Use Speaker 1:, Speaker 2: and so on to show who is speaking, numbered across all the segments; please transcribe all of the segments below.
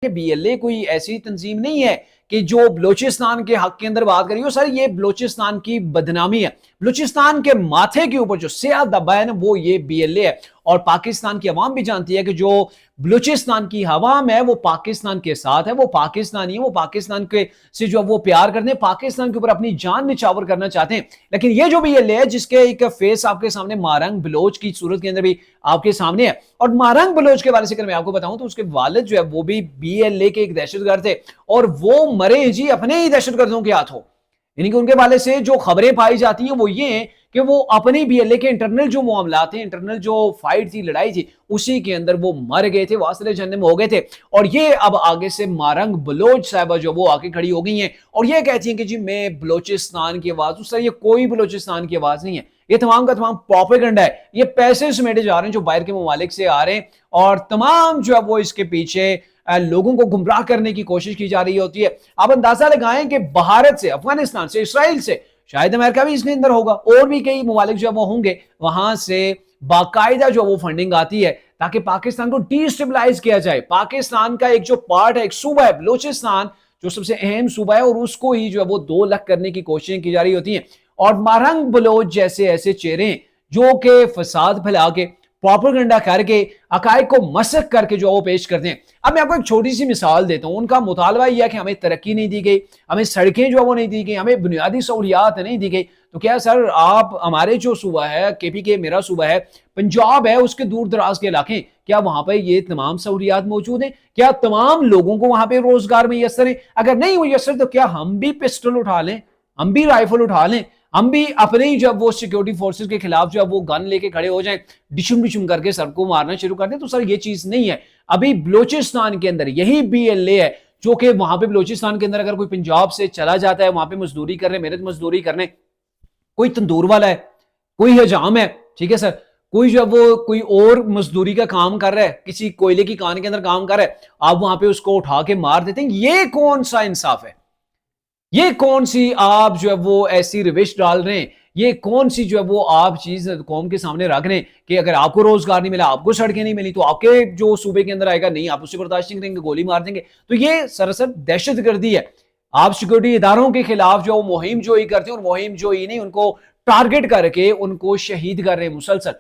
Speaker 1: कि बीएलए कोई ऐसी तंजीम नहीं है कि जो बलूचिस्तान के हक के अंदर बात करी हो। सर ये बलूचिस्तान की बदनामी है, बलूचिस्तान के माथे के ऊपर जो स्याह दबा है ना वो ये बीएलए है। और पाकिस्तान की अवाम भी जानती है कि जो बलूचिस्तान की अवाम है वो पाकिस्तान के साथ है, वो पाकिस्तानी है, वो पाकिस्तान के से जो वो प्यार करते हैं, पाकिस्तान के ऊपर अपनी जान निछावर करना चाहते हैं। लेकिन ये जो बीएलए है जिसके एक फेस आपके सामने मारंग बलोच की सूरत के अंदर भी आपके सामने है, और मारंग बलोच के बारे से अगर मैं आपको बताऊं तो उसके वालिद जो है वो भी बीएलए के एक दहशतगर्द थे, और वो मरे जी अपने ही दहशतगर्दों के हाथों। यानी कि उनके वाले से जो खबरें पाई जाती हैं वो ये हैं कि वो अपनी बीएलए के इंटरनल जो मामला थे, इंटरनल जो फाइट थी, लड़ाई थी, उसी के अंदर वो मर गए थे, वासले जहन्नम हो गए थे। और ये अब आगे से मारंग बलोच साहिबा जो वो आके खड़ी हो गई हैं और ये कहती हैं कि जी मैं बलोचिस्तान की आवाज हूं। सर ये कोई बलोचिस्तान की आवाज नहीं है, ये तमाम का तमाम प्रोपेगेंडा है। ये पैसे समेटे जा रहे हैं जो बाहर के ममालिक से आ रहे हैं, और तमाम जो है वो इसके पीछे लोगों को गुमराह करने की कोशिश की जा रही होती है। आप अंदाजा लगाएं कि भारत से, अफगानिस्तान से, इसराइल से, शायद अमेरिका भी इसके अंदर होगा, और भी कई ममालिक जो वो होंगे, वहां से बाकायदा जो वो फंडिंग आती है ताकि पाकिस्तान को डिस्टेबलाइज किया जाए। पाकिस्तान का एक जो पार्ट है, एक सूबा है बलूचिस्तान, जो सबसे अहम सूबा है, और उसको ही जो है वो 2 लाख करने की कोशिशें की जा रही होती हैं। और मारंग बलोच जैसे ऐसे चेहरे जो कि फसाद फैला के, प्रोपेगेंडा करके, अकायद को मसक करके जो वो पेश करते हैं। अब मैं आपको एक छोटी सी मिसाल देता हूं। उनका मुतालबा यह है कि हमें तरक्की नहीं दी गई, हमें सड़कें जो है वो नहीं दी गई, हमें बुनियादी सहूलियात नहीं दी गई। तो क्या सर आप, हमारे जो सूबा है केपी के, मेरा सूबा है पंजाब है, उसके दूर दराज के इलाके, क्या वहां पर ये तमाम सहूलियात मौजूद हैं? क्या तमाम लोगों को वहां पर रोजगार मैसर है? अगर नहीं मैसर तो क्या हम भी पिस्टल उठा लें, हम भी राइफल उठा लें, हम भी अपने ही जब वो सिक्योरिटी फोर्सेस के खिलाफ जब वो गन लेके खड़े हो जाएं, डिशुम डिशुम करके सबको मारना शुरू कर दें? तो सर ये चीज नहीं है। अभी बलूचिस्तान के अंदर यही बीएलए है जो कि वहां पे बलूचिस्तान के अंदर अगर कोई पंजाब से चला जाता है वहां पे मजदूरी करने, मेहनत मजदूरी करने, कोई तंदूर वाला है, कोई हजाम है, ठीक है सर, कोई जो वो कोई और मजदूरी का काम कर रहा है, किसी कोयले की कान के अंदर काम कर रहा है, आप वहां पे उसको उठा के मार देते हैं। ये कौन सा इंसाफ है? ये कौन सी आप जो है वो ऐसी रविश डाल रहे हैं? ये कौन सी जो है वो आप चीज कौम के सामने रख रहे हैं कि अगर आपको रोजगार नहीं मिला, आपको सड़कें नहीं मिली, तो आपके जो सूबे के अंदर आएगा नहीं, आप उसे बर्दाश्त नहीं करेंगे, गोली मार देंगे? तो ये सरासर दहशतगर्दी है। आप सिक्योरिटी इदारों के खिलाफ जो मुहिम जोई करते हैं, और मुहिम जोई नहीं, उनको टारगेट करके उनको शहीद कर रहे हैं मुसलसल।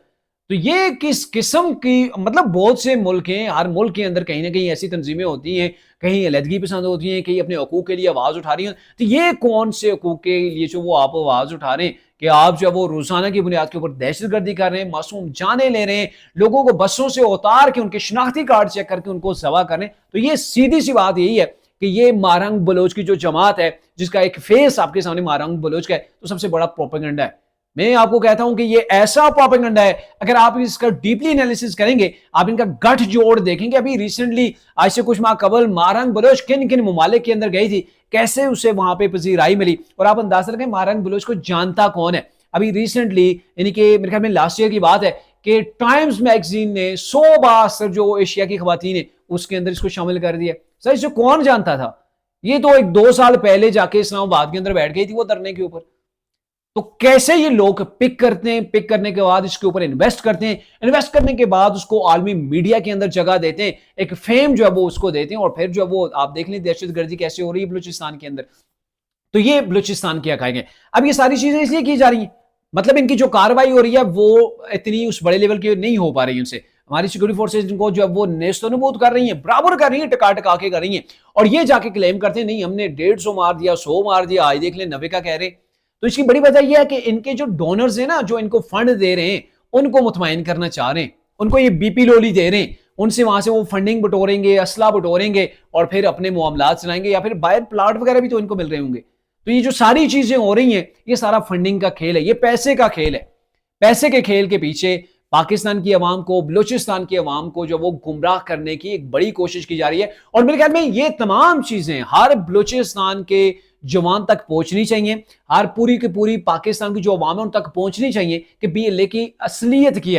Speaker 1: तो ये किस किस्म की, मतलब बहुत से मुल्क हैं, हर मुल्क के अंदर कहीं ना कहीं ऐसी तंजीमें होती हैं, कहीं अलहदगी पसंद होती हैं, कहीं अपने हकूक के लिए आवाज उठा रही हैं। तो ये कौन से हकूक के लिए जो वो आप आवाज उठा रहे हैं कि आप जो है वो रोजाना की बुनियाद के ऊपर दहशतगर्दी कर रहे हैं, मासूम जाने ले रहे हैं, लोगों को बसों से उतार के उनके शनाख्ती कार्ड चेक करके उनको जवा कर रहे हैं? तो ये सीधी सी बात यही है कि ये मारंग बलोच की जो जमात है, जिसका एक फेस आपके सामने मारंग बलोच का है, तो सबसे बड़ा प्रोपेगेंडा है। मैं आपको कहता हूं कि ये ऐसा प्रोपेगेंडा है, अगर आप इसका डीपली एनालिसिस करेंगे, आप इनका गठ जोड़ देखेंगे। अभी रिसेंटली आज से कुछ माह कबल मारंग बलोच किन किन ममालिक के अंदर गई थी, कैसे उसे वहां पे पजीराई मिली, और आप अंदाजा लगाएं मारंग बलोच को जानता कौन है। अभी रिसेंटली यानी कि मेरे ख्याल में लास्ट ईयर की बात है कि टाइम्स मैगजीन ने 100 बार जो एशिया की खवातीन है उसके अंदर इसको शामिल कर दिया। सर इसे कौन जानता था? ये तो 1-2 साल पहले जाके इस्लामाबाद के अंदर बैठ गई थी वो धरने के ऊपर। तो कैसे ये लोग पिक करते हैं, पिक करने के बाद इसके ऊपर इन्वेस्ट करते हैं, इन्वेस्ट करने के बाद उसको आलमी मीडिया के अंदर जगह देते हैं, एक फेम जो है वो उसको देते हैं, और फिर जो है वो आप देख लें दहशतगर्दी कैसे हो रही है बलूचिस्तान के अंदर। तो ये बलूचिस्तान क्या खाएंगे? अब ये सारी चीजें इसलिए की जा रही हैं, मतलब इनकी जो कार्रवाई हो रही है वो इतनी उस बड़े लेवल की नहीं हो पा रही है उनसे। हमारी सिक्योरिटी फोर्सेज इनको जो है वो नेस्तनाबूद कर रही हैं, बराबर कर रही हैं, टका टका के कर रही हैं, और ये जाके क्लेम करते हैं नहीं हमने 150 मार दिया, 100 मार दिया, आज देख लें 90 का कह रहे हैं। तो इसकी बड़ी वजह यह है कि इनके जो डोनर्स हैं ना, जो इनको फंड दे रहे हैं, उनको मुतमईन करना चाह रहे हैं, उनको ये बीपी लोली दे रहे हैं, उनसे वहां से वो फंडिंग बटोरेंगे, असला बटोरेंगे, और फिर अपने मामलात चलाएंगे, या फिर बाहर प्लाट वगैरह भी तो इनको मिल रहे होंगे। तो ये जो सारी चीजें हो रही हैं, ये सारा फंडिंग का खेल है, ये पैसे का खेल है। पैसे के खेल के पीछे पाकिस्तान की अवाम को, बलूचिस्तान की अवाम को जो वो गुमराह करने की एक बड़ी कोशिश की जा रही है। और मेरे ख्याल में ये तमाम चीजें हर बलूचिस्तान के जवान तक पहुंचनी चाहिए, हर पूरी की पूरी पाकिस्तान की जो अवाम है उन तक पहुंचनी चाहिए कि बीएलए की असलियत क्या है।